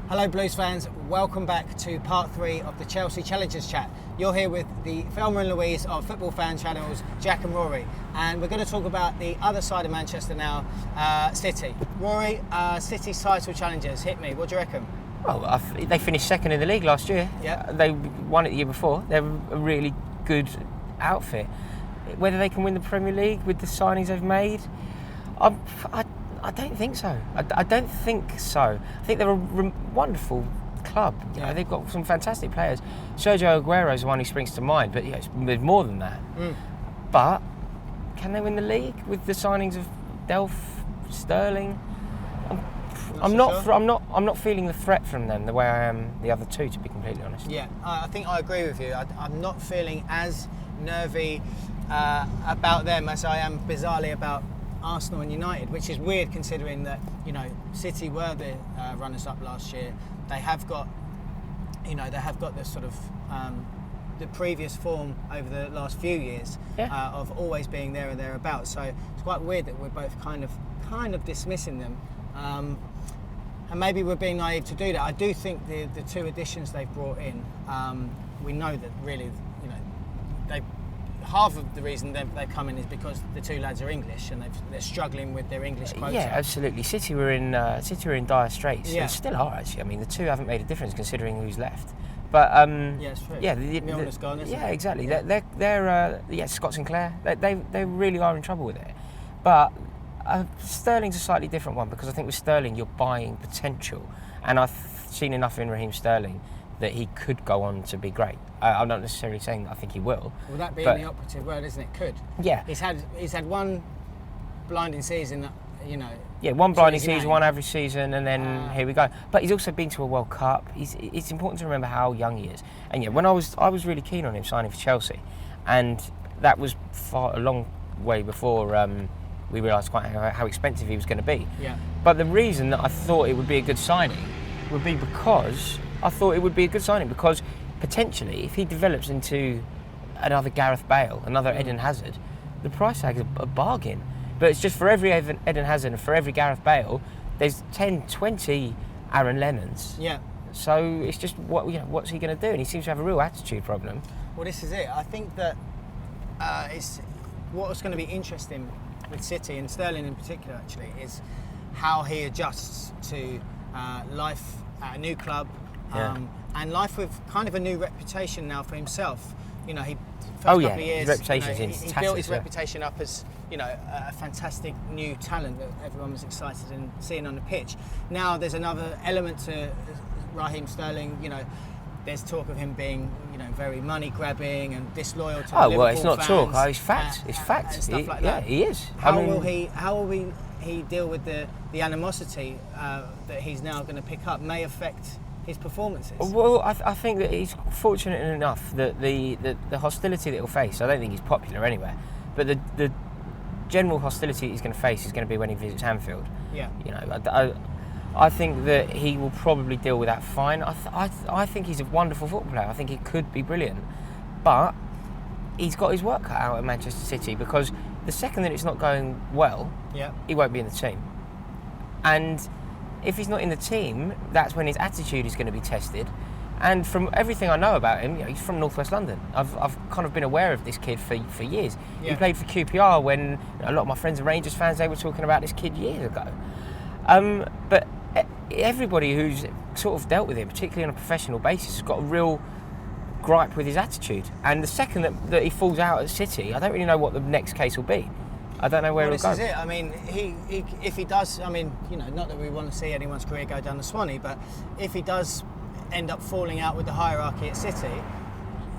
Hello Blues fans, welcome back to part 3 of the Chelsea Challengers chat. You're here with the Thelma and Louise of ChelseaFansChannel's Jack and Rory, and we're going to talk about the other side of Manchester now, City. Rory, City's title challengers, hit me, what do you reckon? Well, they finished second in the league last year. Yeah. They won it the year before. They're a really good outfit. Whether they can win the Premier League with the signings they've made, I don't think so. I don't think so. I think they're a wonderful club. You know, they've got some fantastic players. Sergio Aguero is the one who springs to mind, but there's more than that. But can they win the league with the signings of Delph, Sterling? I'm not feeling the threat from them the way I am the other two, to be completely honest. Yeah, I think I agree with you. I'm not feeling as nervy about them as I am bizarrely about Arsenal and United, which is weird considering that, you know, City were the runners-up last year. They have got, you know, the sort of the previous form over the last few years of always being there or thereabouts. So it's quite weird that we're both kind of dismissing them, and maybe we're being naive to do that. I do think the two additions they've brought in, we know that really, you know, half of the reason they've come in is because the two lads are English and they're struggling with their English quota. Yeah, absolutely. City were in dire straits. Yeah. They still are, actually. I mean, the two haven't made a difference considering who's left. But yeah, it's true. Yeah, Milner's gone, isn't yeah, it? exactly. Yeah. They're Scott Sinclair. They really are in trouble with it. But Sterling's a slightly different one, because I think with Sterling you're buying potential, and I've seen enough in Raheem Sterling that he could go on to be great. I'm not necessarily saying that I think he will. Well, that being the operative word, isn't it? Could. Yeah. He's had one blinding season that, you know. Yeah, one blinding season, one average season, and then here we go. But he's also been to a World Cup. It's important to remember how young he is. And yeah, when I was really keen on him signing for Chelsea, and that was a long way before we realised quite how expensive he was going to be. Yeah. But the reason that I thought it would be a good signing would be because potentially, if he develops into another Gareth Bale, another Eden Hazard, the price tag is a bargain. But it's just for every Eden Hazard and for every Gareth Bale, there's 10, 20 Aaron Lennons. Yeah. So it's just what's he going to do? And he seems to have a real attitude problem. Well, this is it. I think that what's going to be interesting with City, and Sterling in particular, actually, is how he adjusts to life at a new club. And life with kind of a new reputation now for himself. You know, couple of years, his reputation's he built his reputation up as, you know, a fantastic new talent that everyone was excited in seeing on the pitch. Now there's another element to Raheem Sterling. You know, there's talk of him being, you know, very money grabbing and disloyal to Liverpool well, it's not fans. talk. It's fact. It's fact. And stuff like that. Yeah, he is. How will he deal with the animosity that he's now going to pick up? May affect his performances. Well, I think that he's fortunate enough that the hostility that he'll face, I don't think he's popular anywhere, but the general hostility he's going to face is going to be when he visits Anfield. Yeah. You know, I think that he will probably deal with that fine. I think he's a wonderful football player. I think he could be brilliant, but he's got his work cut out at Manchester City, because the second that it's not going well, he won't be in the team. And if he's not in the team, that's when his attitude is going to be tested. And from everything I know about him, you know, he's from North West London. I've kind of been aware of this kid for years. Yeah. He played for QPR when, you know, a lot of my friends are Rangers fans. They were talking about this kid years ago. But everybody who's sort of dealt with him, particularly on a professional basis, has got a real gripe with his attitude. And the second that he falls out at City, I don't really know what the next case will be. I don't know where it'll go. This is it. I mean, if he does, I mean, you know, not that we want to see anyone's career go down the Swanee, but if he does end up falling out with the hierarchy at City,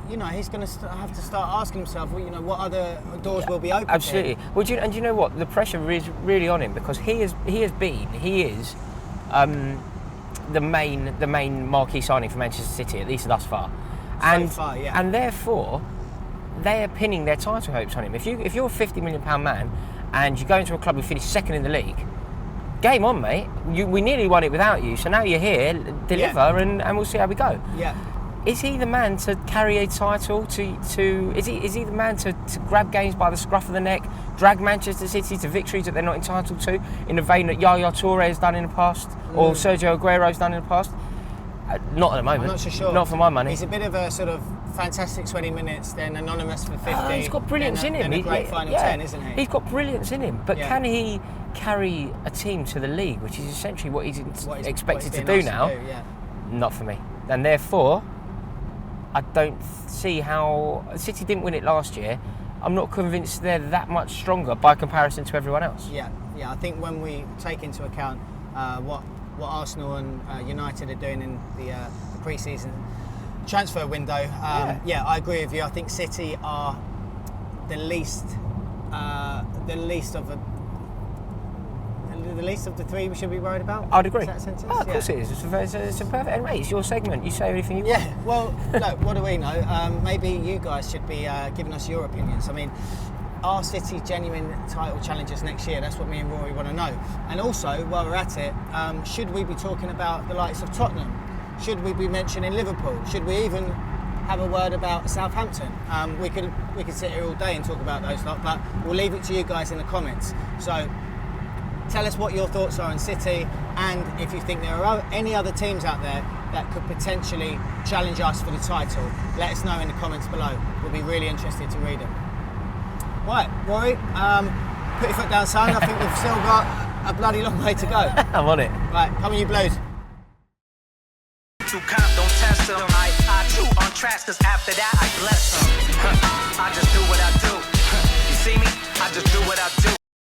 you know, he's going to have to start asking himself, well, you know, what other doors will be open. Absolutely. Well, do you know what? The pressure is really on him, because he is the main marquee signing for Manchester City, at least thus far. And therefore, they are pinning their title hopes on him. If you're a £50 million man and you go into a club who finished second in the league, game on, mate. We nearly won it without you, so now you're here, deliver, and we'll see how we go. Yeah. Is he the man to carry a title? Is he the man to grab games by the scruff of the neck, drag Manchester City to victories that they're not entitled to, in the vein that Yaya Toure has done in the past, or Sergio Aguero has done in the past? Not at the moment. I'm not so sure. Not for my money. He's a bit of a sort of fantastic 20 minutes, then anonymous for 50. He's got brilliance in him. Then a great final 10, isn't he? He's got brilliance in him, but can he carry a team to the league, which is essentially what he's expected to do now? Not for me. And therefore, I don't see how... City didn't win it last year. I'm not convinced they're that much stronger by comparison to everyone else. Yeah. I think when we take into account what Arsenal and United are doing in the pre-season transfer window, I agree with you. I think City are the least of the three we should be worried about. I'd agree. Is that a sentence? Of course it is. It's a perfect. Mate, it's your segment. You say everything you want. Yeah. Well, look, what do we know? Maybe you guys should be giving us your opinions. I mean, are City genuine title challengers next year? That's what me and Rory want to know. And also, while we're at it, should we be talking about the likes of Tottenham? Should we be mentioning Liverpool? Should we even have a word about Southampton? We could sit here all day and talk about those lot, but we'll leave it to you guys in the comments. So tell us what your thoughts are on City, and if you think there are any other teams out there that could potentially challenge us for the title, let us know in the comments below. We'll be really interested to read them. Right, Rory, put your foot down, son. I think we've still got a bloody long way to go. I'm on it. Right, come on, you Blues. To comp, don't test them. I chew on tracks, cause after that I bless them. I just do what I do. You see me? I just do what I do.